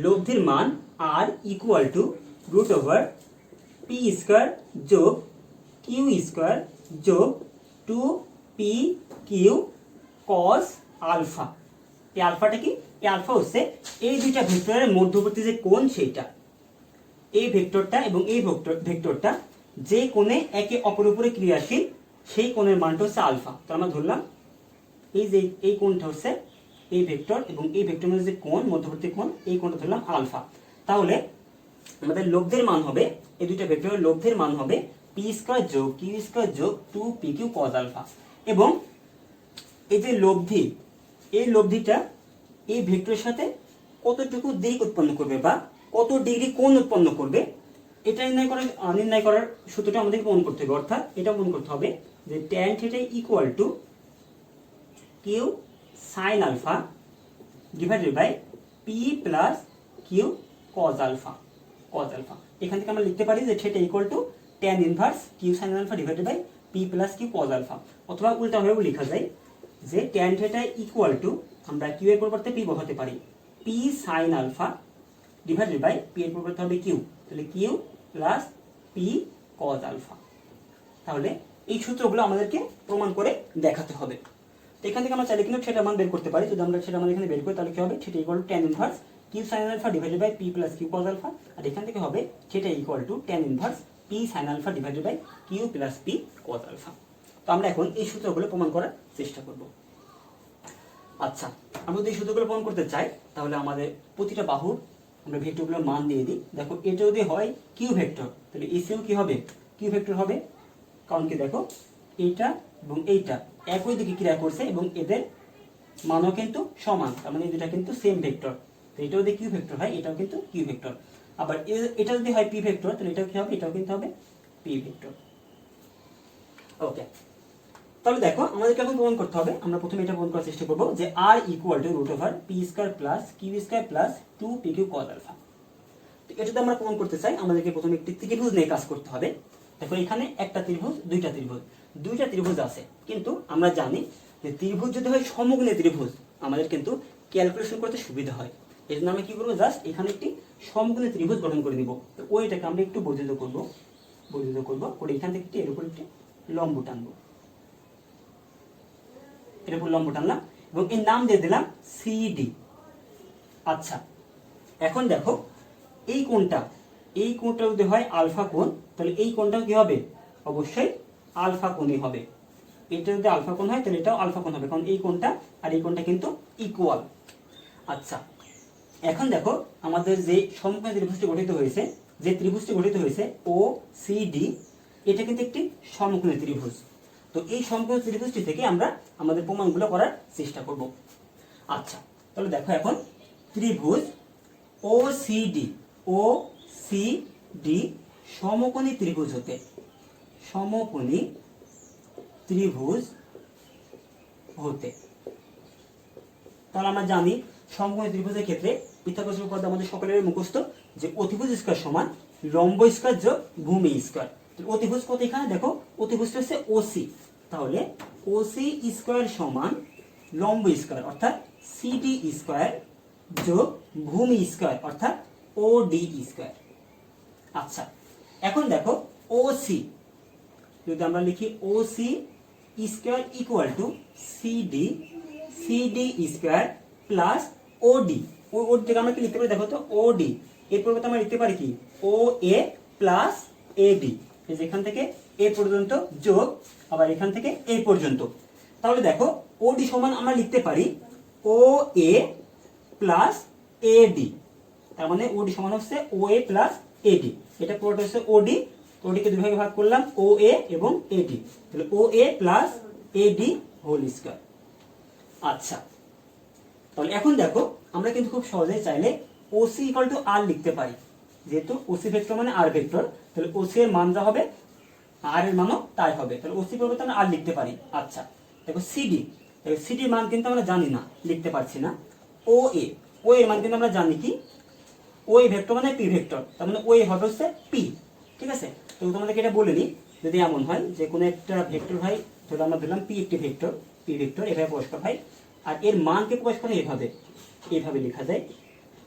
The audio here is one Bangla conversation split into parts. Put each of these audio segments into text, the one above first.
লব্ধির মান আর equal to root over P square যোগ কিউ স্কোয়ার যোগ 2p/q cos আলফা। এই আলফাটা কি? এই আলফা হচ্ছে এই দুইটা ভেক্টরের মধ্যবর্তী যে কোণ সেইটা। এই ভেক্টরটা এবং এই ভেক্টরটা যে কোণে একে অপরের উপরে ক্রিয়াশীল সেই কোণের মানটা হচ্ছে আলফা। তো আমরা ধরলাম এই যে এই কোণটা হচ্ছে এই ভেক্টর এবং এই ভেক্টরের মধ্যে যে কোণ মধ্যবর্তী কোণ, এই কোণটা ধরলাম আলফা। তাহলে আমাদের লব্ধের মান হবে, এই দুইটা ভেক্টরের লব্ধের মান হবে পি স্কয়ার যোগ কিউ স্কয়ার যোগ 2pq cos আলফা। এবং এই যে লব্ধি, এই লব্ধিটা এই ভেক্টরের সাথে কতটুকু দিক উৎপন্ন করবে বা কত ডিগ্রি কোণ উৎপন্ন করবে এটা নির্ণয় করার সূত্রটা আমাদেরকে মনে করতে হবে। অর্থাৎ এটা মনে করতে হবে যে tan θ equal to Q sine alpha divided by P plus Q cos alpha. এখান থেকে আমরা লিখতে পারি যে θ equal to tan inverse Q sine alpha divided by P plus Q cos alpha. অথবা উল্টাভাবেও লেখা যায় যে tan θ ইকুয়াল টু আমরা কিউ এর পরিবর্তে পি বসাতে পারি P sine alpha divided by P এর পরিবর্তে হবে কিউ, তাহলে Q plus P cos alpha. তাহলে এই সূত্রগুলো আমাদেরকে প্রমাণ করে দেখাতে হবে। তো এখান থেকে আমরা চাইলে কিন্তু সেটা মান বের করতে পারি। যদি আমরা সেটা মান এখানে বের করি তাহলে কি হবে? সেটা equal to tan inverse Q sine alpha divided by P plus Q cos alpha. আর এখান থেকে হবে সেটা equal to tan inverse P sine alpha divided by Q plus P cos alpha. তো আমরা এখন এই সূত্রগুলো প্রমাণ করার চেষ্টা করব। আচ্ছা, আমরা যদি এই সূত্রগুলো প্রমাণ করতে চাই তাহলে আমাদের প্রতিটা বাহুর আমরা ভেক্টরগুলোর মান দিয়ে দিই। দেখো এটা যদি হয় কিউ ভেক্টর তাহলে এসিও কি হবে? কিউ ভেক্টর হবে। কারণ কি দেখো এইটা এবং এইটা একই দিকে ক্রিয়া করছে এবং এদের মানও কিন্তু সমান, তার মানে এই দুটা কিন্তু সেম ভেক্টর। তো এটাও যদি কিউ ভেক্টর হয় এটাও কিন্তু কিউ ভেক্টর। আবার এটা যদি হয় পি ভেক্টর তাহলে এটাও কি হবে? এটাও কিন্তু হবে পি ভেক্টর। ওকে, তাহলে দেখো আমাদেরকে এখন প্রমাণ করতে হবে। আমরা প্রথমে এটা প্রমাণ করার চেষ্টা করব যে আর equal to root over P square plus Q square plus 2pq cos alpha. তো এটা যদি আমরা প্রমাণ করতে চাই আমাদেরকে প্রথমে একটি ত্রিভুজ নিয়ে কাজ করতে হবে। দেখো এখানে একটা ত্রিভুজ দুইটা ত্রিভুজ আছে, কিন্তু আমরা জানি যে ত্রিভুজ যদি হয় সমকোণী ত্রিভুজ আমাদের কিন্তু ক্যালকুলেশন করতে সুবিধা হয়। এই জন্য আমরা কি করবো? জাস্ট এখানে একটি সমকোণী ত্রিভুজ গঠন করে দিব। তো ওইটাকে আমরা একটু বর্ধিত করব করে এখান থেকে এর উপর একটি লম্ব টানবো। এর উপর লম্ব টানলাম এবং এর নাম দিয়ে দিলাম সিডি। আচ্ছা, এখন দেখো এই কোণটা যদি হয় আলফা কোণ তাহলে এই কোণটাও কি হবে? অবশ্যই আলফা কোণই হবে। এটা যদি আলফা কোণ হয় তাহলে এটাও আলফা কোণ হবে, কারণ এই কোণটা আর এই কোণটা কিন্তু ইকুয়াল। আচ্ছা, এখন দেখো আমাদের যে সমকোণী ত্রিভুজটি গঠিত হয়েছে ও সি ডি, এটা কিন্তু একটি সমকোণী ত্রিভুজ। তো এই সমকোণী ত্রিভুজটি থেকে আমরা আমাদের প্রমাণগুলো করার চেষ্টা করব। আচ্ছা, তাহলে দেখো এখন ত্রিভুজ ও সি ডি সমকোণী ত্রিভুজ হতে তাহলে আমরা জানি সমকোণী ত্রিভুজের ক্ষেত্রে পিথাগোরাসের উপপাদ্য আমাদের সকলের মুখস্থ যে অতিভুজ স্কয়ার সমান লম্ব স্কয়ার যোগ ভূমি স্কয়ার। অতিভুজ কত? এখানে দেখো অতিভুজটা হচ্ছে ওসি, তাহলে ওসি স্কয়ার সমান লম্ব স্কয়ার অর্থাৎ সিডি স্কয়ার যোগ ভূমি স্কয়ার অর্থাৎ ওডি স্কয়ার। আচ্ছা, এখন দেখো ওসি যদি আমরা লিখি OC square equal to CD square plus OD. OD থেকে আমরা কি লিখতে পারি? দেখো তো ওডি এর পরিবর্তে আমরা লিখতে পারি কি ও এ প্লাস এডি। এখান থেকে এ পর্যন্ত যোগ আবার এখান থেকে এ পর্যন্ত। তাহলে দেখো ওডি সমান আমরা লিখতে পারি ও এ প্লাস এডি। তার মানে ওডি সমান হচ্ছে ও এ প্লাস এডি। এটা পুরোটা হচ্ছে ওডি, ওডিকে দুই ভাগে ভাগ করলাম ও এ এবং এডি, তাহলে ও A plus eddy whole square. আচ্ছা, তাহলে এখন দেখো আমরা কিন্তু খুব সহজেই চাইলে ওসি ইকুয়াল টু আর লিখতে পারি। যেহেতু ওসি ভেক্টর মানে আর ভেক্টর, তাহলে ওসি এর মান যা হবে আর এর মানও তাই হবে, তাহলে ওসি পরিবর্তে আমরা আর লিখতে পারি। আচ্ছা, দেখো সিডির মান কিন্তু আমরা জানি না, লিখতে পারছি না। ও এর মান কিন্তু আমরা জানি কি ও এ ভেক্টর মানে পি ভেক্টর, তার মানে ও এ হবে হচ্ছে পি। ঠিক আছে, তো তোমাদেরকে এটা বলে নিই, যদি এমন হয় যে কোনো একটা ভেক্টর হয়, ধরো আমরা ধরলাম পি একটি ভেক্টর, এভাবে প্রকাশ করা হয়। আর এর মানকে প্রকাশ করা এইভাবে লেখা যায়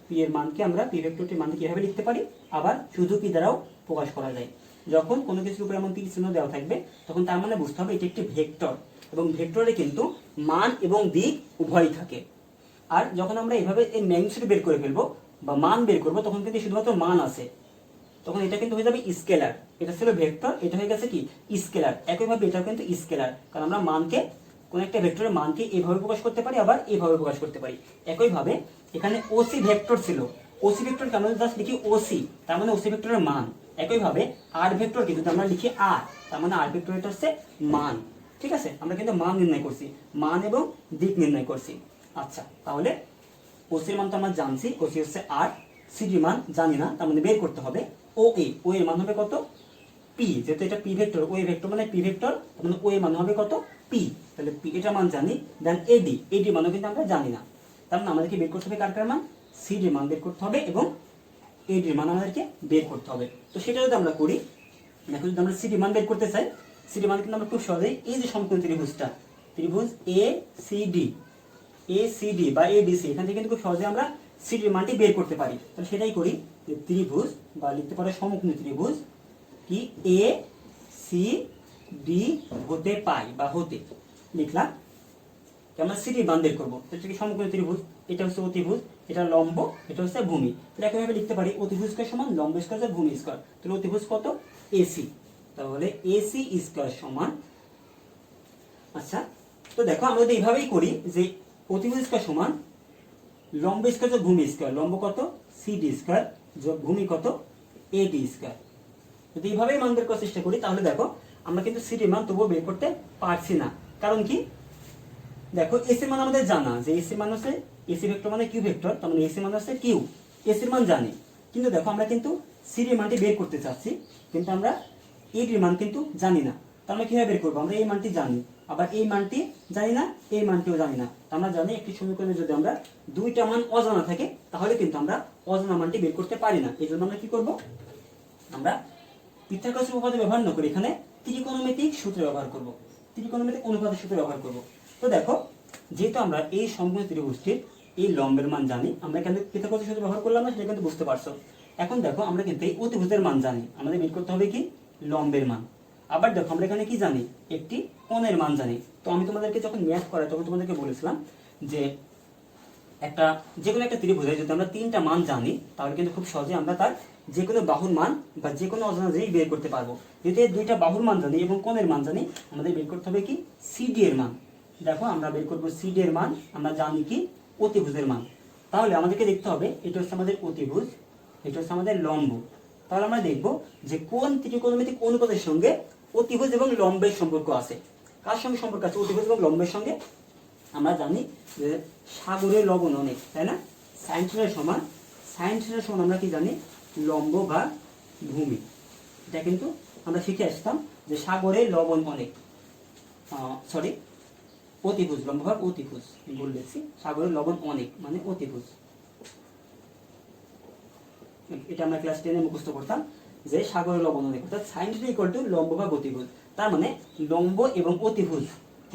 পি এর মানকে আমরা পি ভেক্টরটির মানকে কিভাবে লিখতে পারি, আবার শুধু পি দ্বারাও প্রকাশ করা যায়। যখন কোনো কিছুর উপরে এমন তীর চিহ্ন দেওয়া থাকবে তখন তার মানে বুঝতে হবে এটি একটি ভেক্টর, এবং ভেক্টরে কিন্তু মান এবং দিক উভয়ই থাকে। আর যখন আমরা এভাবে এর ম্যাগনিটিউড বের করে ফেলবো বা মান বের করবো, তখন কিন্তু শুধুমাত্র মান আছে, তখন এটা কিন্তু হয়ে যাবে স্কেলার। এটা ছিল ভেক্টর, এটা হয়ে গেছে কি স্কেলার। একইভাবে এটাও কিন্তু স্কেলার, কারণ আমরা মানকে কোন একটা ভেক্টরের মানকে এইভাবে প্রকাশ করতে পারি, আবার এইভাবে প্রকাশ করতে পারি। একইভাবে এখানে ওসি ভেক্টর ছিল, ওসি ভেক্টর আমরা জাস্ট লিখি ওসি, তার মানে ওসি ভেক্টরের মান। একইভাবে আর ভেক্টরকে যদি আমরা লিখি আর, তার মানে আর ভেক্টর এটা হচ্ছে মান। ঠিক আছে, আমরা কিন্তু মান নির্ণয় করছি, মান এবং দিক নির্ণয় করছি। আচ্ছা, তাহলে ওসির মান তো আমরা জানছি, ওসি হচ্ছে আর, সিডির মান জানি না, তার মানে বের করতে হবে ও এ। ও এর মান হবে কত, পি, যেহেতু এটা P vector, O A vector মানে পি ভেক্টর, তার মানে ও এর মান হবে কত, পি। তাহলে পি এটার মান জানি, দেন এডি, এডি মানও কিন্তু আমরা জানি না, তার মানে আমাদেরকে বের করতে হবে কার কার মান, সিডির মান বের করতে হবে এবং এডির মান আমাদেরকে বের করতে হবে। তো সেটা যদি আমরা করি, দেখো যদি আমরা সিডির মান বের করতে চাই, সিডির মান কিন্তু আমরা খুব সহজেই এই যে সমকোণ ত্রিভুজটা, ত্রিভুজ A C D, A C D বা এ বি সি, এখান থেকে কিন্তু খুব সহজে আমরা সিডির মানটি বের করতে পারি। তাহলে সেটাই করি, যে ত্রিভুজ বা লিখতে পারে সমকোণী ত্রিভুজ কি এ সি ডি হতে পাই বা হতে লিখলাম, আমরা সিডির মান বের করবো। এটা কি সমকোণী ত্রিভুজ, এটা হচ্ছে অতিভুজ, এটা লম্ব, এটা হচ্ছে ভূমি। তাহলে একইভাবে লিখতে পারি অতিভুজ স্কয়ার সমান লম্ব স্কয়ার যা ভূমি স্কয়ার। তাহলে অতিভুজ কত, এসি, তাহলে এসি স্কয়ার সমান। আচ্ছা, তো দেখো আমরা যদি এইভাবেই করি যে অতিভুজ স্কয়ার সমান লম্ব স্কয়ার যোগ ভূমি স্কয়ার, লম্ব কত সিডি স্কয়ার যোগ ভূমি কত এডি স্কয়ার। যদি এইভাবেই মান বের করার চেষ্টা করি, তাহলে দেখো আমরা কিন্তু সিডির মান তবুও বের করতে পারছি না। কারণ কি, দেখো এসি মান আমাদের জানা, যে এসি মান হচ্ছে এসি ভেক্টর মানে কিউ ভেক্টর, তার মানে এসি মান হচ্ছে কিউ, এসির মান জানি। কিন্তু দেখো আমরা কিন্তু সিডির মানটি বের করতে চাচ্ছি, কিন্তু আমরা এডির মান কিন্তু জানি না। তার মানে কিভাবে বের করবো, আমরা এই মানটি জানি, আবার এই মানটি জানি না, এই মানটিও জানি না। আমরা জানি একটি সমীকরণে যদি আমরা দুইটা মান অজানা থাকে, তাহলে কিন্তু আমরা অজানা মানটি বের করতে পারি না। এই জন্য আমরা কি করব, আমরা পিথাগোরাসের উপপাদ্য ব্যবহার না করে এখানে ত্রিকোণমিতিক সূত্র ব্যবহার করব, ত্রিকোণমিতিক অনুপাতের সূত্র ব্যবহার করব। তো দেখো, যেহেতু আমরা এই সমকোণী ত্রিভুজটির এই লম্বের মান জানি, আমরা এখানে পিথাগোরাসের সূত্র ব্যবহার করলাম না, সেটা কিন্তু বুঝতে পারছো। এখন দেখো আমরা কিন্তু এই অতিভুজের মান জানি, আমাদের বের করতে হবে কি লম্বের মান। আবার দেখো আমরা এখানে কি জানি, একটি কোণের মান জানি। তো আমি তোমাদেরকে যখন ম্যাথ করাই তখন তোমাদেরকে বলেছিলাম যে একটা যে কোনো একটা ত্রিভুজে যদি আমরা তিনটা মান জানি, তাহলে কিন্তু খুব সহজে আমরা তার যে কোনো বাহুর মান বা যে কোনো অজানা জিনিস বের করতে পারবো। যদি দুইটা বাহুর মান জানি এবং কোণের মান জানি, আমাদের বের করতে হবে কি সিডি এর মান। দেখো আমরা বের করবো সিডি এর মান, আমরা জানি কি অতিভুজের মান। তাহলে আমাদেরকে দেখতে হবে এটা হচ্ছে আমাদের অতিভুজ, এটা হচ্ছে আমাদের লম্ব। তাহলে আমরা দেখবো যে কোন ত্রিকোণমিতিক অনুপাতের সঙ্গে অতিভুজ এবং লম্বের সম্পর্ক আছে। কার সঙ্গে সম্পর্ক আছে, অতিভুজ এবং লম্বের সঙ্গে। আমরা জানি যে সাগরে লবণ অনেক, তাই না, সাইন থিটার সমান, সাইন থিটার সমান আমরা কি জানি লম্ব বা ভূমি। এটা কিন্তু আমরা শিখে আসতাম যে সাগরে লবণ অনেক, সরি অতিভুজ, লম্ব ভাগ অতিভুজ, ভুল লিখছি, সাগরে লবণ অনেক মানে অতিভুজ। এটা আমরা ক্লাস 10 এ মুখস্থ করতাম যে সাগরে লবণ অনেক, অর্থাৎ সাইন থিটা ইকুয়াল টু লম্ব ভাগ অতিভুজ। তার মানে লম্ব এবং অতিভুজ,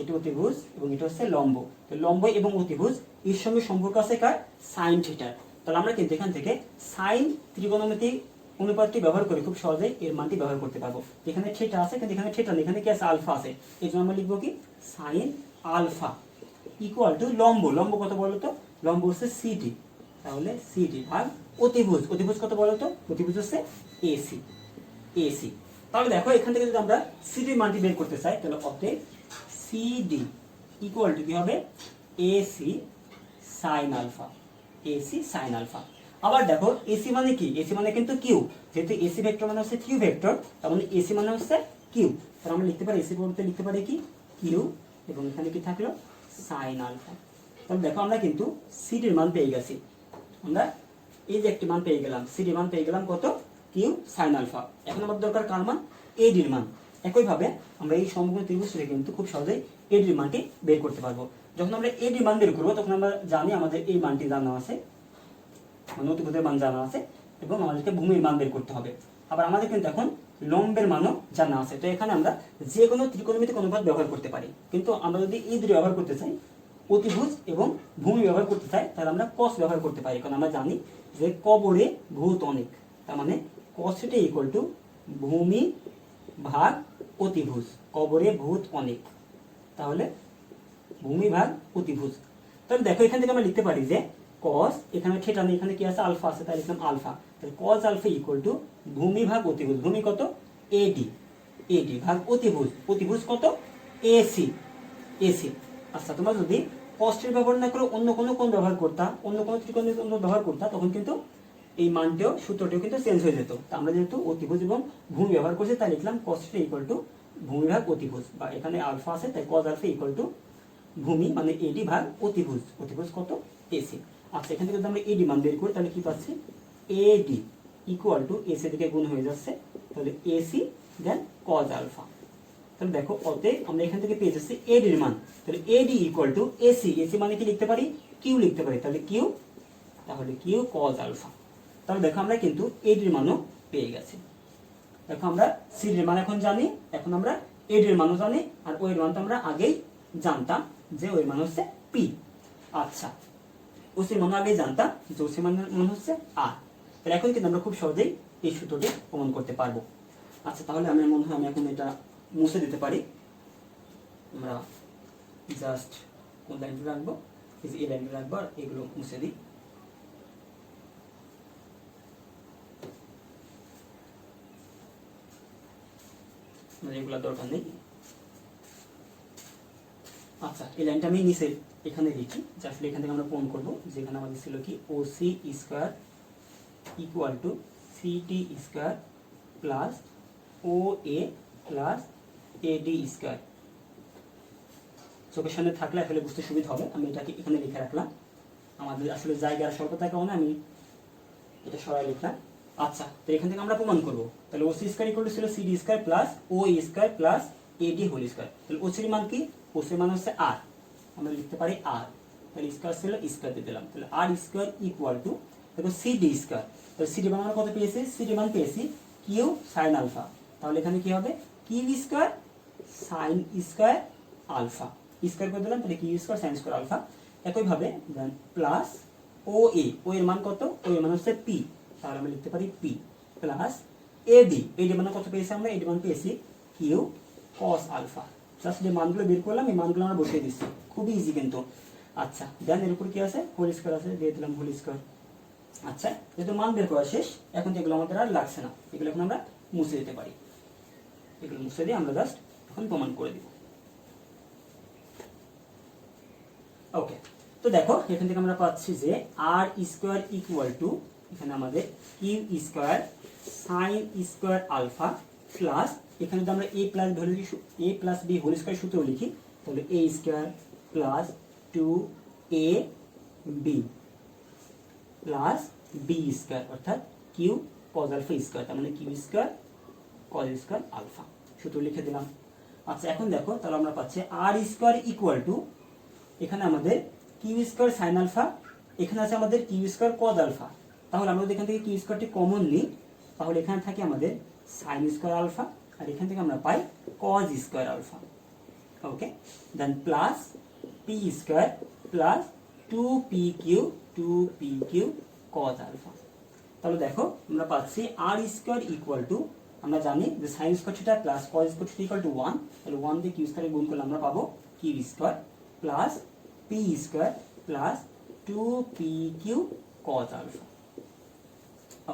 এটা অতিভুজ এবং এটা হচ্ছে লম্ব। তো লম্ব এবং অতিভুজ এর সঙ্গে সম্পর্ক আছে কার, সাইন থিটার। তাহলে আমরা কিন্তু এখান থেকে সাইন ত্রিকোণমিতিক অনুপাতটি ব্যবহার করে খুব সহজেই এর মানটি ব্যবহার করতে পারবো। এখানে থিটা আছে কিন্তু এখানে থিটা নেই, এখানে কি আছে আলফা আছে। এই জন্য আমরা লিখবো কি সাইন আলফা ইকুয়াল টু লম্ব, লম্ব কত বলো তো, লম্ব হচ্ছে সিডি, তাহলে সিডি ভাগ অতিভুজ, অতিভুজ কত বলো তো, অতিভুজ হচ্ছে এসি, এসি। তাহলে দেখো এখান থেকে যদি আমরা সিডি মানটি বের করতে চাই, তাহলে অতএব সিডি ইকুয়াল টু কি হবে AC sine alpha, AC sine alpha. আবার দেখো এসি মানে কি, এসি মানে কিন্তু কিউ, যেহেতু এসি ভেক্টর মানে হচ্ছে কিউ ভেক্টর, তার মানে এসি মানে হচ্ছে কিউ। তাহলে আমরা লিখতে পারি এসি বলতে লিখতে পারি কি কিউ, এবং এখানে কি থাকলো সাইন আলফা। তাহলে দেখো আমরা কিন্তু সিডির মান পেয়ে গেছি, আমরা এই যে একটি মান পেয়ে গেলাম, সিডির মান পেয়ে গেলাম কত কিউ সাইন আলফা। এখন আমাদের দরকার কার মান, এডির মান। একইভাবে আমরা এই সমকোণী ত্রিভুজ থেকে কিন্তু খুব সহজেই এডির মানটি বের করতে পারবো। যখন আমরা এডির মান বের করবো তখন আমরা জানি আমাদের এই মানটি জানা আছে, মানে অতিভুজের মান জানা আছে, এবং আমাদেরকে ভূমির মান বের করতে হবে। আবার আমাদের কিন্তু এখন লম্বের মানও জানা আছে। তো এখানে আমরা যে কোনো ত্রিকোণমিতিক অনুপাত ব্যবহার করতে পারি, কিন্তু আমরা যদি এই দুটো ব্যবহার করতে চাই, অতিভুজ এবং ভূমি ব্যবহার করতে চাই তাহলে আমরা কস ব্যবহার করতে পারি, কারণ আমরা জানি যে কবরে ভূত অনেক, তার মানে কস থিটা ইকুয়াল টু ভূমি ভাগ অতিভুজ, কবরে ভূত অনেক, তাহলে ভূমি ভাগ অতিভুজ। তাহলে দেখো এখান থেকে আমরা লিখতে পারি যে কস, এখানে থিটা নেই, এখানে কি আছে আলফা আছে, তাই লিখলাম আলফা, তাহলে কস আলফা ইকুয়াল টু ভূমি ভাগ অতিভুজ, ভূমি কত এডি, এডি ভাগ অতিভুজ, অতিভুজ কত এসি, এসি। আচ্ছা তোমরা যদি কষ্টের ব্যবহার না করে অন্য কোনো কোণ ব্যবহার করতা, অন্য কোনো ত্রিকোণের ব্যবহার করতা, তখন কিন্তু এই মানটিও সূত্রটিও কিন্তু চেঞ্জ হয়ে যেত। তা আমরা যেহেতু অতিভুজ এবং ভূমি ব্যবহার করছি তাই লিখলাম কস থিটা ইকুয়াল টু ভূমি ভাগ অতিভুজ, বা এখানে আলফা আছে তাই কস আলফা ইকুয়াল টু ভূমি মানে এডি ভাগ অতিভুজ, অতিভুজ কত এসি। আচ্ছা এখান থেকে যদি আমরা এডি মান বের করি তাহলে কি পাচ্ছি, এডি ইকুয়াল টু এসি দিকে গুণ হয়ে যাচ্ছে, তাহলে এসি দেন কস আলফা। তাহলে দেখো অতএব আমরা এখান থেকে পেয়ে যাচ্ছি এডির মান, তাহলে এডি ইকুয়াল টু এসি, এসি মানে কি লিখতে পারি কিউ লিখতে পারি, তাহলে কিউ, তাহলে কিউ কস আলফা। তাহলে দেখো আমরা কিন্তু এডির মানও পেয়ে গেছি। দেখো আমরা সিডির মান এখন জানি, এখন আমরা এডির মানও জানি, আর ওই মান তো আমরা আগেই জানতাম যে ওই মান হচ্ছে পি। আচ্ছা ওসি মান আগেই জানতাম যে ওসি মান হচ্ছে আর, তাহলে এখন কিন্তু আমরা খুব সহজেই এই সূত্রটি প্রমাণ করতে পারবো। আচ্ছা তাহলে আমার মনে হয় আমি এখন এটা মুছে দিতে পারি, আমরা জাস্ট কোন লাইনটা রাখবো, এই লাইনটা রাখবো আর এগুলো মুছে দিই। এগুলো দরকার নেই। আচ্ছা এই লাইনটা আমি নিচে এখানে লিখি, যে আসলে এখান থেকে আমরা প্রমাণ করবো, যেখানে আমাদের ছিল কি OC square equal to CT square plus O A plus AD square. চোখের সামনে থাকলে আসলে বুঝতে সুবিধা হবে, আমি এটাকে এখানে লিখে রাখলাম, আমাদের আসলে জায়গার স্বল্পতার কারণে আমি এটা সরাই লিখলাম। আচ্ছা তো এখান থেকে আমরা প্রমাণ করবো, তাহলে ওসি স্কোয়ার ইকুয়াল টু ছিল সিডি স্কোয়ার প্লাস ও স্কোয়ার প্লাস এডি হোল স্কোয়ার, তাহলে ওসির মান কি, ওসির মান হচ্ছে আর, আমরা লিখতে পারি আর, তাহলে স্কোয়ার ছিল স্কোয়ার দিয়ে দিলাম, তাহলে আর স্কোয়ার ইকুয়াল টু দেখো সিডি স্কোয়ার, তাহলে সিডি মান আমরা কত পেয়েছি, সিডি মান পেয়েছি কিউ সাইন আলফা, তাহলে এখানে কি হবে Q square sine square alpha, square করে দিলাম, তাহলে Q square sine square alpha. একইভাবে দেন প্লাস ও এর মান কত, ও এর মান হচ্ছে পি, তাহলে আমরা লিখতে পারি পি প্লাস এডি, এডি মানে কত পেয়েছি আমরা, এডি মান পেয়েছি কিউ কস আলফা। জাস্ট যে মানগুলো বের করলাম এই মানগুলো আমরা বসিয়ে দিচ্ছি, খুবই ইজি কিন্তু। আচ্ছা দেন এর উপর কি আছে, হোল স্কোয়ার আছে, দিয়ে দিলাম হোল স্কোয়ার। আচ্ছা যেহেতু মান বের করা শেষ, এখন এগুলো আমাদের আর লাগছে না, এগুলো এখন আমরা মুছে দিতে পারি, এগুলো মুছে দিয়ে আমরা জাস্ট এখন প্রমাণ করে দিব। ওকে তো দেখো এখান থেকে আমরা পাচ্ছি যে আর স্কোয়ার ইকুয়াল টু, এখানে আমাদের Q square sine square alpha plus, এখানে যদি আমরা A plus A plus B whole square সূত্র লিখি, তাহলে A square plus two A B plus B square, অর্থাৎ কিউ কজ আলফা স্কোয়ার, তার মানে Q square cos square alpha, সূত্র লিখে দিলাম। আচ্ছা এখন দেখো তাহলে আমরা পাচ্ছি আর স্কোয়ার ইকুয়াল টু, এখানে আমাদের কিউ স্কোয়ার সাইন আলফা, এখানে আছে আমাদের কিউ স্কোয়ার কজ আলফা, তাহলে আমরা যদি এখান থেকে কিউ স্কোয়ারটি কমন নিই, তাহলে এখানে থাকে আমাদের সাইন স্কোয়ার আলফা, আর এখান থেকে আমরা পাই cos square alpha. Okay then plus P square plus two P Q cos alpha. তাহলে দেখো আমরা পাচ্ছি আর স্কোয়ার ইকুয়াল টু, আমরা জানি যে sine square theta plus cos square theta equal two 1, তাহলে 1 দিয়ে কিউ স্কোয়ারে গুণ করলে আমরা পাবো Q square plus P square plus two P Q cos alpha.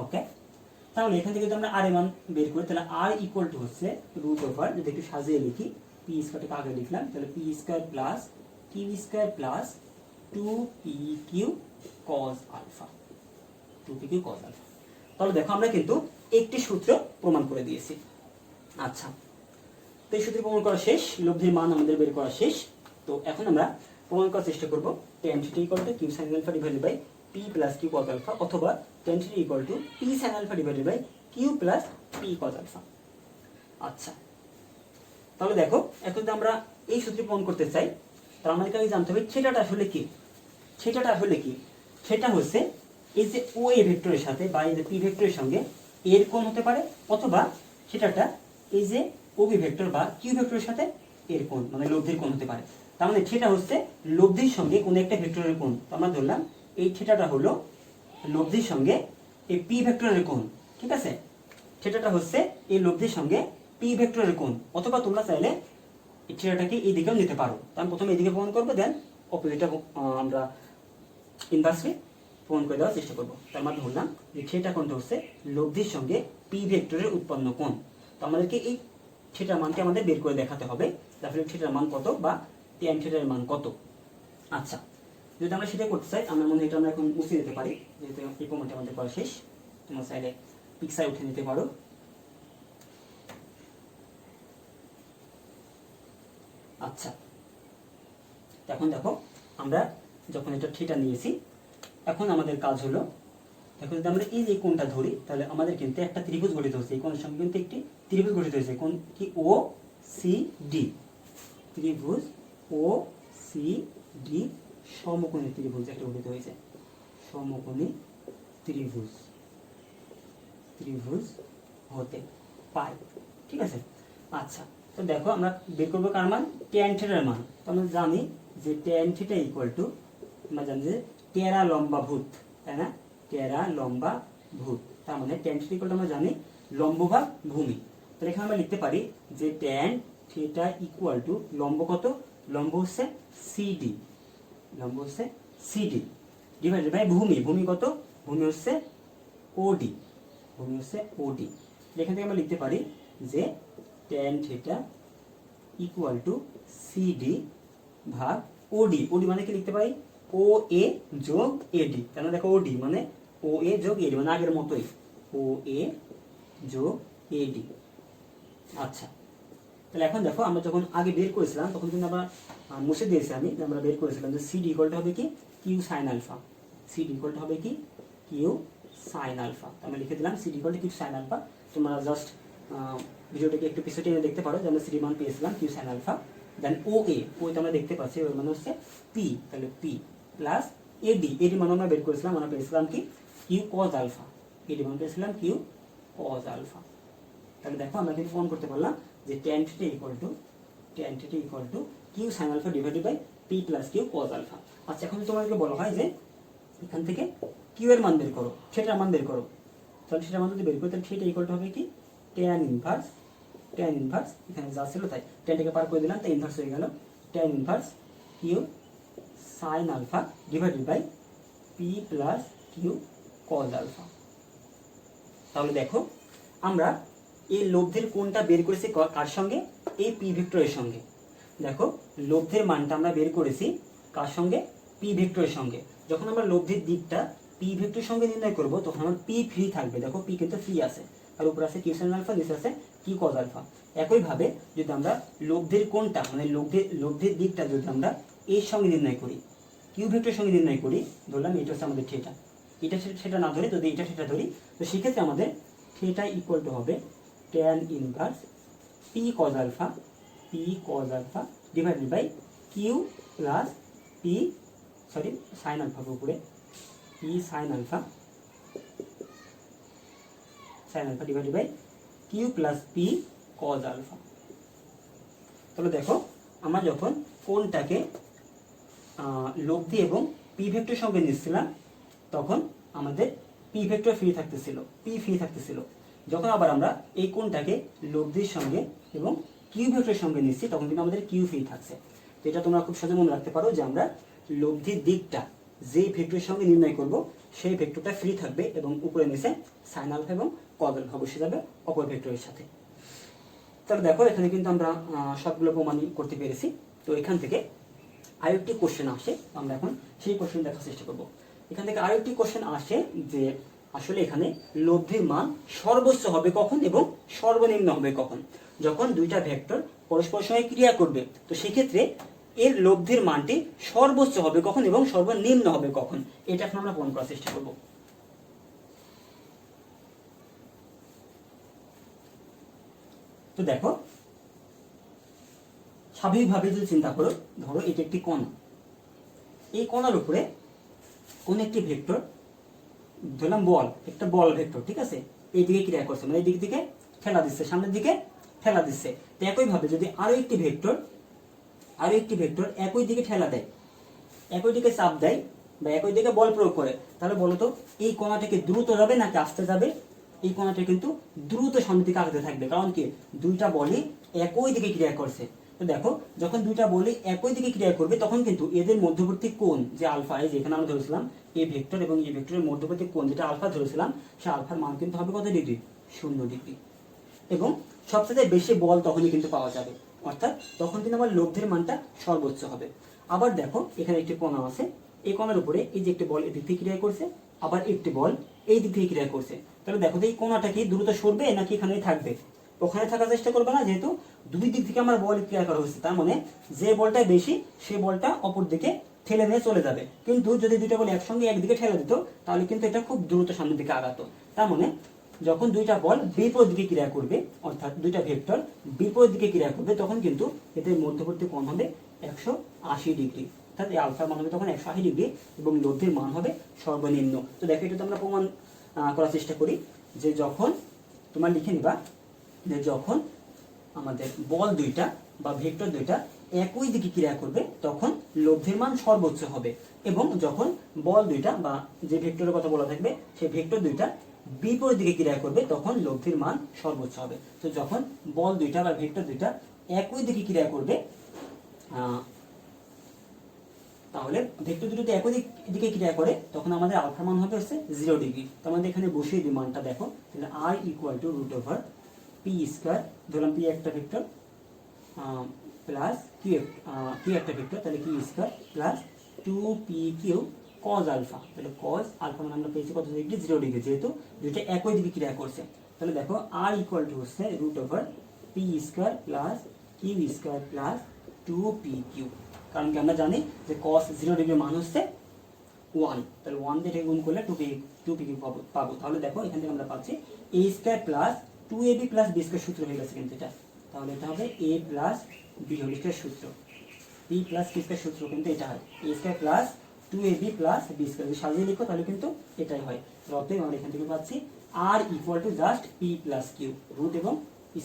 Okay তাহলে এখান থেকে যদি আমরা আর এর মান বের করি, তাহলে আর ইকুয়াল টু হচ্ছে রুট ওভার, যদি একটু সাজিয়ে লিখি পি স্কোয়ারটাকে আগে লিখলাম, তাহলে P square plus Q square plus two P Q cos alpha, two P Q cos alpha. তাহলে দেখো আমরা কিন্তু একটি সূত্র প্রমাণ করে দিয়েছি। আচ্ছা তো এই সূত্র প্রমাণ করা শেষ, লব্ধির মান আমাদের বের করা শেষ। তো এখন আমরা প্রমাণ করার চেষ্টা করবো tan θ equal to Q sine alpha divided by P plus Q cos alpha, অথবা tan θ equal to P sine alpha divided by Q plus P cos alpha. আচ্ছা তাহলে দেখো এখন যদি আমরা এই সূত্র প্রমাণ করতে চাই, তাহলে আমাদেরকে আগে জানতে হবে থিটাটা আসলে কি, থিটাটা আসলে কি, সেটা হচ্ছে এই যে ও এ ভেক্টরের সাথে বা এই যে পি ভেক্টরের সঙ্গে এর কোণ হতে পারে, অথবা সেটাটা এই যে ও বি ভেক্টর বা কিউ ভেক্টরের সাথে এর কোণ মানে লব্ধির কোণ হতে পারে। তার মানে থিটা হচ্ছে লব্ধির সঙ্গে কোন একটা ভেক্টরের কোণ। তো আমরা ধরলাম এই থিটাটা হলো লব্ধির সঙ্গে এই পি ভেক্টরের কোণ, ঠিক আছে। থিটাটা হচ্ছে এই লব্ধির সঙ্গে পি ভেক্টরের কোণ, অথবা তোমরা চাইলে এই থিটাটাকে এই দিকেও নিতে পারো। তো আমি প্রথমে এদিকে প্রমাণ করবো, দেন অপোজিটটা আমরা ইনভার্সলি প্রমাণ করে দেওয়ার চেষ্টা করবো। তার মানে ধরলাম যে থিটা কোণটা হচ্ছে লব্ধির সঙ্গে পি ভেক্টরের উৎপন্ন কোণ। তো আমাদেরকে এই থিটার মানকে আমাদের বের করে দেখাতে হবে, তাহলে থিটার মান কত বা ট্যান থিটার মান কত। আচ্ছা, যদি আমরা সেটা করতে চাই, আমরা মনে হয় এটা আমরা এখন মুছে দিতে পারি, যেহেতু এই প্রমাণটা আমাদের করা শেষ। তোমরা চাইলে পিকচার উঠে নিতে পারো। আচ্ছা, এখন দেখো আমরা যখন এটা থিটা নিয়েছি, এখন আমাদের কাজ হলো, এখন যদি আমরা এই যে কোণটা ধরি, তাহলে আমাদের কিন্তু একটা ত্রিভুজ গঠিত হচ্ছে। এই কোণের সঙ্গে কিন্তু একটি ত্রিভুজ গঠিত হয়েছে, কোণ কি ও সি ডি। ত্রিভুজ ও সি ডি সমকোণী ত্রিভুজ একটা গঠিত হয়েছে, সমকোণী ত্রিভুজ ত্রিভুজ হতে পারে, ঠিক আছে। আচ্ছা, তো দেখো আমরা বের করবো কার মান, ট্যান থিটার মান। তো আমরা জানি যে ট্যান থিটা ইকুয়াল টু, আমরা জানি যে টেরা লম্বা ভূত, তাই না, টেরা লম্বা ভূত। তার মানে ট্যান থিটা ইকুয়াল টু আমরা জানি লম্ব ভাগ ভূমি। তাহলে এখানে আমরা লিখতে পারি যে ট্যান থিটা ইকুয়াল টু লম্ব কত, লম্ব হচ্ছে সিডি, লম্ব হচ্ছে সিডি ডিভাইডেড বাই ভূমি, ভূমি কত, ভূমি হচ্ছে ওডি, ভূমি হচ্ছে ওডি। এখান থেকে আমরা লিখতে পারি যে tan theta equal to CD ভাগ ওডি। ওডি মানে কি লিখতে পারি, ও এ যোগ এডি। কেন দেখো ওডি মানে ও এ যোগ এডি, মানে আগের মতোই ও এ যোগ এডি। আচ্ছা, তাহলে এখন দেখো আমরা যখন আগে বের করেছিলাম তখন কিন্তু আমরা মুছে দিয়েছি, আমরা বের করেছিলাম যে সিডি ইকুয়ালটা হবে কি কিউ সাইন আলফা। সিডি ইকুয়ালটা হবে কি কিউ সাইন আলফা। আমরা লিখে দিলাম CD equal to Q sine alpha. তোমরা জাস্ট ভিডিওটাকে একটু পিছনে টেনে দেখতে পারো যে আমরা সিডি মান পেয়েছিলাম কিউ সাইন আলফা। দেন ও এ, ওইটা আমরা দেখতে পাচ্ছি, ওর মানে হচ্ছে পি, তাহলে পি প্লাস এডি, এডি মান আমরা বের করেছিলাম, আমরা পেয়েছিলাম কি কিউ কজ আলফা। এডি মান পেয়েছিলাম কিউ কজ আলফা। তাহলে দেখো আমরা কিন্তু প্রমাণ করতে পারলাম যে tan theta equal to Q sine alpha divided by P plus Q cos alpha. আচ্ছা, এখন তোমাদেরকে বলা হয় যে এখান থেকে কিউ এর মান বের করো, থিটার মান বের করো। তাহলে থিটার মান যদি বের করি, তাহলে থিটা ইকুয়াল টু হবে কি ট্যান ইনভার্স, ট্যান ইনভার্স এখানে যা ছিল তাই ট্যানটাকে পার করে দিলাম, তাই ইনভার্স হয়ে গেল tan inverse Q sine alpha divided by P plus Q cos alpha. তাহলে দেখো আমরা এই লব্ধির কোণটা বের করেছি কার সঙ্গে, এই পি ভেক্টরের সঙ্গে। দেখো লব্ধির মানটা আমরা বের করেছি কার সঙ্গে, পি ভেক্টরের সঙ্গে। যখন আমরা লব্ধির দিকটা পি ভেক্টরের সঙ্গে নির্ণয় করব, তখন আমার পি ফ্রি থাকবে। দেখো পি কিন্তু ফ্রি আছে, আর উপরে আছে কিউ সাইন আলফা, নিচে আছে কিউ কজ আলফা। একইভাবে যদি আমরা লব্ধির কোণটা মানে লব্ধির দিকটা যদি আমরা এর সঙ্গে নির্ণয় করি, কিউ ভেক্টরের সঙ্গে নির্ণয় করি, ধরলাম এটা হচ্ছে আমাদের থিটা, এটা সেটা না ধরে যদি এটা থিটা ধরি, তো সেক্ষেত্রে আমাদের থিটা ইকুয়াল টু হবে tan inverse P cos alpha, P cos alpha divided by Q plus P sine আলফার উপরে P sine alpha divided by Q plus P cos alpha. তাহলে দেখো আমরা যখন কোণটাকে লব্ধি এবং পি ভেক্টরের সঙ্গে নিচ্ছিলাম, তখন আমাদের পি ভেক্টর ফ্রি থাকতেছিল, পি ফ্রি থাকতেছিল। যখন আবার আমরা এই কোণটাকে লব্ধির সঙ্গে এবং কিউ ভেক্টরের সঙ্গে নিচ্ছি, তখন কিন্তু আমাদের কিউ ফ্রি থাকছে। তো এটা তোমরা খুব সহজে মনে রাখতে পারো যে আমরা লব্ধির দিকটা যেই ভেক্টরের সঙ্গে নির্ণয় করব, সেই ভেক্টরটা ফ্রি থাকবে এবং উপরে নিচে সাইন আলফা এবং কজ আলফা বসে যাবে অপর ভেক্টরের সাথে। তাহলে দেখো এখানে কিন্তু আমরা সবগুলো প্রমাণ করতে পেরেছি। তো এখান থেকে আরেকটি কোশ্চেন আসে, আমরা এখন সেই কোশ্চেন দেখার চেষ্টা করব। এখান থেকে আরেকটি কোশ্চেন আসে যে আসলে এখানে লব্ধির মান সর্বোচ্চ হবে কখন এবং সর্বনিম্ন হবে কখন। যখন দুইটা ভেক্টর পরস্পরের সঙ্গে ক্রিয়া করবে, তো সেক্ষেত্রে এর লব্ধির মানটি সর্বোচ্চ হবে কখন এবং সর্বনিম্ন হবে কখন, এটা এখন আমরা প্রমাণ করার চেষ্টা করব। তো দেখো স্বাভাবিকভাবে যদি চিন্তা করো, ধরো এটা একটি কণা, এই কণার উপরে কোন একটি ভেক্টর, ধরলাম বল, একটা বল ভেক্টর, ঠিক আছে, এই দিকে ক্রিয়া করছে, মানে এই দিক থেকে ঠেলা দিচ্ছে, সামনের দিকে ঠেলা দিচ্ছে। তো একইভাবে যদি আরো একটি ভেক্টর আর একটি ভেক্টর একই দিকে ঠেলা দেয়, একই দিকে চাপ দেয় বা একই দিকে বল প্রয়োগ করে, তাহলে বলো তো এই কণাটা কি দ্রুত যাবে নাকি আস্তে যাবে? এই কণাটা কিন্তু দ্রুত সামনের দিকে আগতে থাকবে, কারণ কি দুইটা বলই একই দিকে ক্রিয়া করছে। তো দেখো যখন দুইটা বলই একই দিকে ক্রিয়া করবে তখন কিন্তু এদের মধ্যবর্তী কোণ যে আলফা, এই যেখানে আমরা ধরেছিলাম এই ভেক্টর এবং এই ভেক্টরের মধ্যবর্তী কোণ যেটা আলফা ধরেছিলাম, সে আলফার মান কিন্তু হবে কত ডিগ্রি? 0 ডিগ্রি। এবং সবচেয়ে বেশি বল তখনই কিন্তু পাওয়া যাবে, অর্থাৎ তখন কিন্তু আমার লব্ধের মানটা সর্বোচ্চ হবে। আবার দেখো এখানে একটি কণা আছে, এই কণার উপরে এই যে একটি বল এদিক থেকে ক্রিয়া করছে, আবার একটি বল এই দিক থেকে ক্রিয়া করছে। তাহলে দেখো তো এই কণাটা কি দ্রুত সরবে নাকি এখানেই থাকবে? ওখানে থাকার চেষ্টা করবে না, যেহেতু দুই দিক থেকে আমার বল ক্রিয়া করা হচ্ছে, তার মানে যে বলটা বেশি সেই বলটা অপর দিকে ঠেলে নিয়ে চলে যাবে। কিন্তু যদি দুইটা বল একসঙ্গে একদিকে ঠেলে দিত তাহলে কিন্তু এটা খুব দ্রুত সামনের দিকে আগাতো। তার মানে যখন দুইটা বল বিপরীত দিকে ক্রিয়া করবে, অর্থাৎ দুইটা ভেক্টর বিপরীত দিকে ক্রিয়া করবে, তখন কিন্তু এদের মধ্যবর্তী কোণ হবে 180 ডিগ্রি, অর্থাৎ এই আলফার মান হবে তখন 180 ডিগ্রি এবং লব্ধির মান হবে সর্বনিম্ন। তো দেখো এটা তো আমরা প্রমাণ করার চেষ্টা করি, যে যখন তোমার লিখে নিবা যে যখন আমাদের বল দুইটা বা ভেক্টর দুইটা একই দিকে ক্রিয়া করবে তখন লব্ধির মান সর্বোচ্চ হবে, এবং যখন বল দুইটা বা যে ভেক্টরের কথা বলা থাকবে সেই ভেক্টর দুইটা বিপরীত দিকে ক্রিয়া করবে তখন লব্ধির মান সর্বোচ্চ হবে। তো যখন বল দুইটা বা ভেক্টর দুইটা একই দিকে ক্রিয়া করবে, তাহলে ভেক্টর দুটো একই দিকে ক্রিয়া করে তখন আমাদের আলফার মান হবে হচ্ছে 0 ডিগ্রি। তো আমাদের এখানে বসিয়ে দিই মানটা, দেখো তাহলে r equal to root over P square, ধরলাম পি একটা ভেক্টর প্লাস কিউ একটা ভেক্টর, তাহলে Q square plus 2p3 cos alpha, তাহলে cos আলফা মানে আমরা পেয়েছি কত ডিগ্রি? 0 ডিগ্রি, যেহেতু দুটো একই দিকে ক্রিয়া করছে। তাহলে দেখো r ইকুয়াল টু হচ্ছে root over P square plus Q square plus 2pq, কারণ কি আমরা জানি যে cos 0 ডিগ্রি মান হচ্ছে 1, তাহলে 1 দিয়ে গুণ করলে 2pq পাবো। তাহলে দেখো এখান থেকে আমরা পাচ্ছি a square plus 2ab plus b square সূত্র হয়ে গেছে কিন্তু এটা, তাহলে এটা হবে a plus b whole square সূত্র, p প্লাস q স্কয়ার সূত্র কিন্তু এটা হয় a square plus 2ab plus b square, যদি সাজিয়ে লিখো তাহলে কিন্তু এটাই হয়। অতএব আমরা এখান থেকে পাচ্ছি r equal to just p plus q, root এবং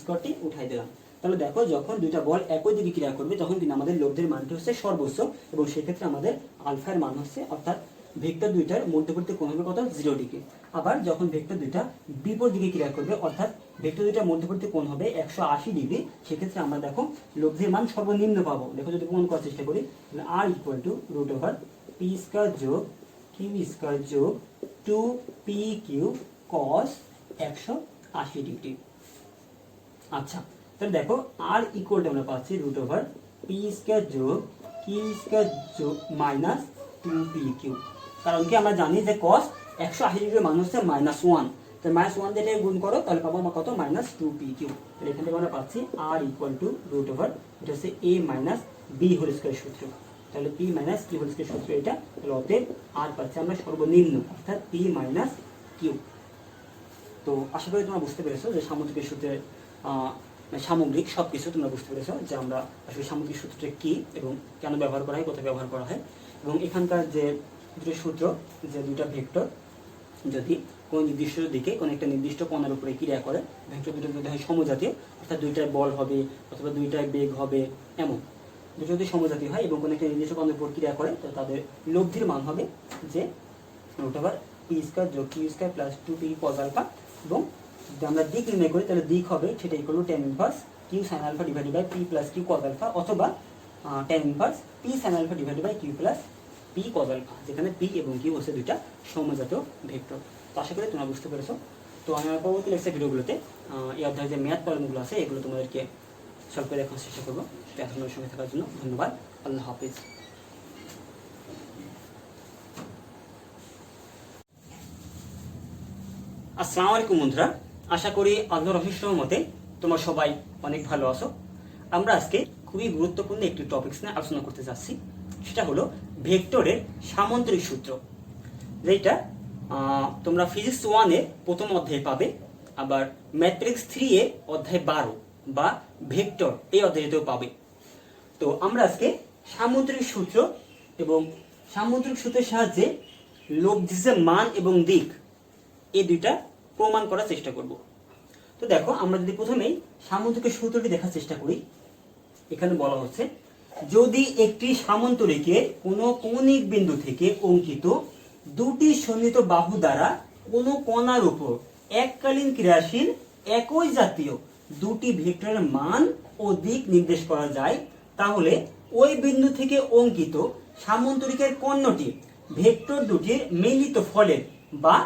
স্কয়ারটি উঠাই দিলাম। তাহলে দেখো যখন দুইটা বল একই দিকে ক্রিয়া করবে তখন কিন্তু আমাদের লব্ধের মানটি হচ্ছে সর্বোচ্চ, এবং সেক্ষেত্রে আমাদের আলফার মান হচ্ছে, অর্থাৎ ভেক্টর দুইটার মধ্যবর্তী কোণ হবে কত? 0 ডিগ্রি। আবার যখন ভেক্টর দুইটা বিপরীত দিকে ক্রিয়া করবে, অর্থাৎ ভেক্টর দুইটার মধ্যবর্তী কোণ হবে 180 ডিগ্রি, সেক্ষেত্রে আমরা দেখো লব্ধের মান সর্বনিম্ন পাবো। দেখো যদি প্রমাণ করার চেষ্টা করি, তাহলে r equal to root over P square যোগ কিউ স্কয়ার যোগ 2pq cos 180 ডিগ্রি। আচ্ছা, তাহলে দেখো r ইকুয়াল টু আমরা পাচ্ছি রুট ওভার পি স্কয়ার যোগ কিউ স্কয়ার যোগ মাইনাস 2pq, কারণ কি আমরা জানি যে cos 180 ডিগ্রি মান হচ্ছে -1, তো -1 দিয়ে গুণ করো তাহলে পাবো আমরা কত? -2pq। তাহলে এখান থেকে আমরা পাচ্ছি r equal to root over, এটা হচ্ছে a minus b whole square সূত্র, তাহলে p minus q whole square সূত্র এটা, তাহলে অতএব r পাচ্ছি আমরা সর্বনিম্ন, অর্থাৎ p মাইনাস q। তো আশা করি তোমরা বুঝতে পেরেছো যে সামুদ্রিক সূত্রের সামগ্রিক সবকিছু তোমরা বুঝতে পেরেছো, যে আমরা আসলে সামুদ্রিক সূত্রটা কি এবং কেন ব্যবহার করা হয়, কোথায় ব্যবহার করা হয়, এবং এখানকার যে দুটো সূত্র, যে দুটা ভেক্টর যদি কোনো নির্দিষ্ট দিকে কোনো একটা নির্দিষ্ট কোণের উপরে ক্রিয়া করে, ভেক্টর দুটো যদি হয় সমজাতীয়, অর্থাৎ দুইটার বল হবে অথবা দুইটার বেগ হবে, এমন দুটো যদি সমজাতীয় হয় এবং কোনো একটা নির্দিষ্ট কোণের উপর ক্রিয়া করে, তো তাদের লব্ধির মান হবে যে রুট ওভার পি স্কয়ার যোগ Q square plus 2p cos alpha, এবং যদি আমরা দিক নির্ণয় করি তাহলে দিক হবে সেটা equal to tan inverse Q sin alpha divided by p plus Q cos alpha, অথবা tan inverse p sin alpha divided by Q plus p cos alpha, যেখানে p এবং q হচ্ছে দুইটা সমজাতীয় ভেক্টর। তো আশা করি তোমরা বুঝতে পেরেছো। তো আমি আমার পরবর্তী লেকচার ভিডিওগুলোতে এই অধ্যায়ে যে ম্যাথ প্রবলেমগুলো আছে এগুলো তোমাদেরকে সলভ করে দেখানোর চেষ্টা করবো। তো এখন সঙ্গে থাকার জন্য ধন্যবাদ, আল্লাহ হাফিজ। আসসালামু আলাইকুম বন্ধুরা, আশা করি আল্লাহর অশেষ রহমতে তোমরা সবাই অনেক ভালো আছো। আমরা আজকে খুবই গুরুত্বপূর্ণ একটি টপিকস নিয়ে আলোচনা করতে যাচ্ছি, সেটা হলো ভেক্টরের সামন্তরিক সূত্র, যেটা তোমরা ফিজিক্স 1 এ প্রথম অধ্যায়ে পাবে, আবার ম্যাথমেটিক্স 3 এ অধ্যায় 12 বা ভেক্টর এই অধ্যায়তেও পাবে। তো আমরা আজকে সামন্তরিক সূত্র এবং সামন্তরিক সূত্রের সাহায্যে লব্ধির মান এবং দিক এই দুইটা প্রমাণ করার চেষ্টা করব। তো দেখো আমরা যদি প্রথমেই সামুদ্রিক সূত্রটি দেখার চেষ্টা করি, এখানে বলা হচ্ছে যদি একটি সামান্তরিকের কোনো কৌণিক বিন্দু থেকে অঙ্কিত দুটি সন্নিহিত বাহু দ্বারা কোনো কণার উপর এককালীন ক্রিয়াশীল একই জাতীয় দুটি ভেক্টরের মান ও দিক নির্দেশ করা যায়, তাহলে ওই বিন্দু থেকে অঙ্কিত সামান্তরিকের কর্ণটি ভেক্টর দুটির মিলিত ফলের বা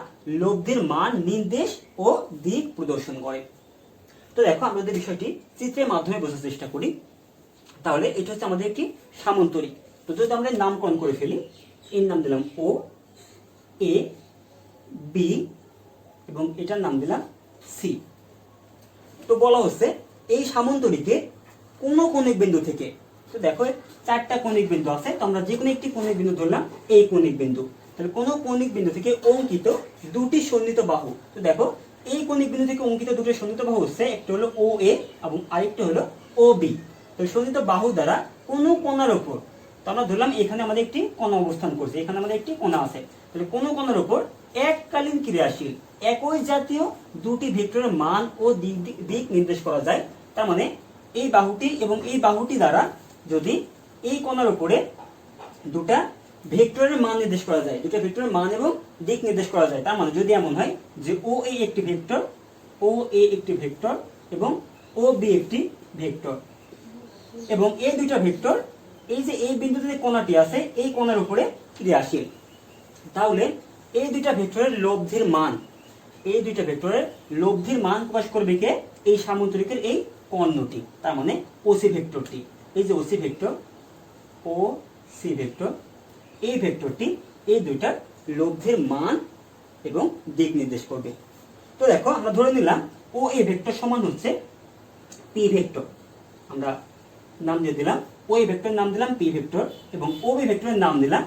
লব্ধির মান নির্দেশ ও দিক প্রদর্শন করে। তো দেখো আমরা যদি বিষয়টি চিত্রের মাধ্যমে বোঝার চেষ্টা করি, তাহলে এটা হচ্ছে আমাদের একটি সামান্তরিক। তো যদি আমরা নামকরণ করে ফেলি, এর নাম দিলাম ও, এ, বি এবং এটার নাম দিলাম সি। তো বলা হচ্ছে এই সামান্তরিকে কোনো কৌণিক বিন্দু থেকে, তো দেখো চারটা কৌণিক বিন্দু আছে, তো আমরা যে কোনো একটি কৌণিক বিন্দু ধরলাম এই কৌণিক বিন্দু। তাহলে কোনো কৌণিক বিন্দু থেকে অঙ্কিত দুটি সন্নিহিত বাহু, তো দেখো এই কৌণিক বিন্দু থেকে অঙ্কিত দুটি সন্নিহিত বাহু হচ্ছে একটা হলো ও এ এবং আরেকটা হলো ও বি। তো সন্নিহিত বাহু দ্বারা কোনো কোণার উপর, তো আমরা ধরলাম এখানে আমাদের একটি কোণা অবস্থান করছে, এখানে আমাদের একটি কোণা আছে, তাহলে কোনো কোণার উপর এককালীন ক্রিয়াশীল একই জাতীয় দুটি ভেক্টরের মান ও দিক নির্দেশ করা যায়। তার মানে এই বাহুটি এবং এই বাহুটি দ্বারা যদি এই কোণার উপরে দুটা ভেক্টরের মান নির্দেশ করা যায়, দুটো ভেক্টরের মান এবং দিক নির্দেশ করা যায়, তার মানে যদি এমন হয় যে ও এ একটি ভেক্টর, ও এ একটি ভেক্টর এবং ও বি একটি ভেক্টর, এবং এই দুইটা ভেক্টর এই যে এই বিন্দুতে যে কোণাটি আছে এই কোণার উপরে ক্রিয়াশীল, তাহলে এই দুইটা ভেক্টরের লব্ধির মান, এই দুইটা ভেক্টরের লব্ধির মান প্রকাশ করবে কে? এই সামান্তরিকের এই কর্ণটি, তার মানে ওসি ভেক্টরটি। এই যে ওসি ভেক্টর, ও সি ভেক্টর, এই ভেক্টরটি এই দুইটার লব্ধির মান এবং দিক নির্দেশ করবে। তো দেখো আমরা ধরে নিলাম ও এ ভেক্টর সমান হচ্ছে পি ভেক্টর, আমরা নাম দিয়ে দিলাম ও এ ভেক্টর নাম দিলাম পি ভেক্টর এবং ও বি ভেক্টরের নাম দিলাম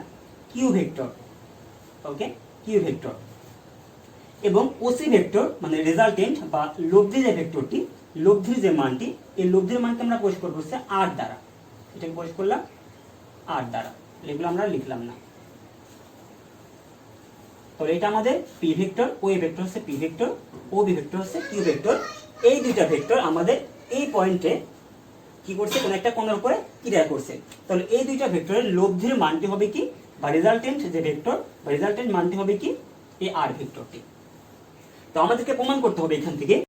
কিউ ভেক্টর। ওকে, কিউ ভেক্টর এবং ওসি ভেক্টর মানে রেজাল্টেন্ট বা লব্ধি যে ভেক্টরটি, লব্ধির যে মানটি, এই লব্ধির মানকে আমরা প্রকাশ করবো হচ্ছে আর দ্বারা, এটাকে প্রকাশ করলাম আর দ্বারা, এগুলো আমরা লিখলাম না। তাহলে এটা আমাদের P vector, O A vector হচ্ছে P vector, O B vector হচ্ছে কিউ ভেক্টর। এই দুইটা ভেক্টর আমাদের এই পয়েন্টে কি করছে? কোন একটা কোণের উপরে ক্রিয়া করছে। তাহলে এই দুইটা ভেক্টরের লব্ধির মানটি হবে কি, বা রেজাল্টেন্ট যে ভেক্টর বা রেজাল্টেন্ট মানটি হবে কি? এই আর ভেক্টরটি। তো আমাদেরকে প্রমাণ করতে হবে এখান থেকে